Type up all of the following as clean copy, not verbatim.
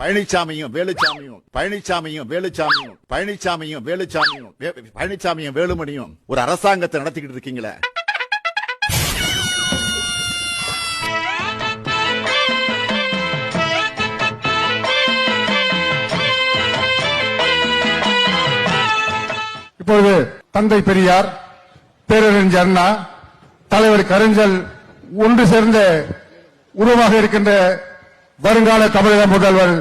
பழனிசாமியும் வேலுமணியும் ஒரு அரசாங்கத்தை நடத்திக்கிட்டு இருக்கீங்களே. இப்பொழுது தந்தை பெரியார், பேரறிஞர் அண்ணா, தலைவர் கருஞ்சல் ஒன்று சேர்ந்த உருவாக இருக்கின்ற வருங்கால தமிழக முதல்வர்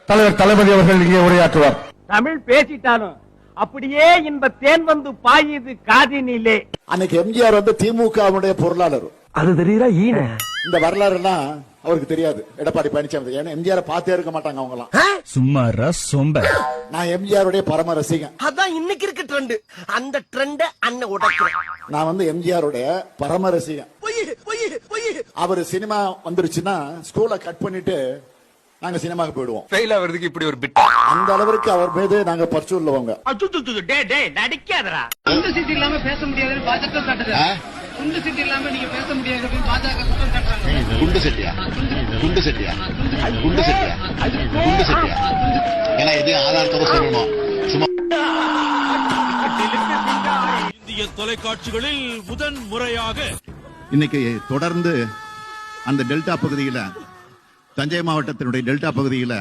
தலைவர் தளபதி அவர்கள் இங்கே உரையாற்றுவார். தமிழ் பேசிட்டாலும் அப்படியே இன்ப தேன் வந்து பாயுது காதினிலே. அன்னைக்கு எம்ஜிஆர் வந்து திமுகவுடைய பொருளாளர். அது தெரியுதா? இந்த வரலாறு எல்லாம் அவருக்கு தெரியாது. எடப்பாடி பழனிசாமி ஏன்னா எம்ஜிஆர் பார்த்தே இருக்க மாட்டாங்க அவங்க எல்லாம். சும்மாரா சொம்ப. நான் எம்ஜிஆருடைய பரம ரசிகன். அதான் இன்னைக்கு இருக்க ட்ரெண்ட். அந்த ட்ரெண்ட அண்ணன் உடைக்கிறேன். நான் வந்து எம்ஜிஆருடைய பரம ரசிகன். அவர் சினிமா வந்துருச்சுன்னா ஸ்கூலை கட் பண்ணிட்டு நாங்க சினிமாக்கு போயிடுவோம். ஃபெயில் ஆவறதுக்கு இப்படி ஒரு பிட். அந்த அளவுக்கு அவர் மீது நாங்க பற்று உள்ளவங்க. நடிக்காதடா. குண்டு சீட்டு இல்லாம பேச முடியாதுன்னு பாஜக காட்டுது. குண்டு சீட்டு இல்லாம நீங்க பேச முடியாது பாஜக குற்றம் காட்டுறாங்க. குண்டு செட்டியா ஏன்னா எதையும் ஆதாரத்தோட சொல்லணும். சும்மா இந்திய தொலைக்காட்சிகளில் முதன் முறையாக இன்னைக்கு தொடர்ந்து அந்த டெல்டா பகுதியில, தஞ்சை மாவட்டத்தினுடைய டெல்டா பகுதியில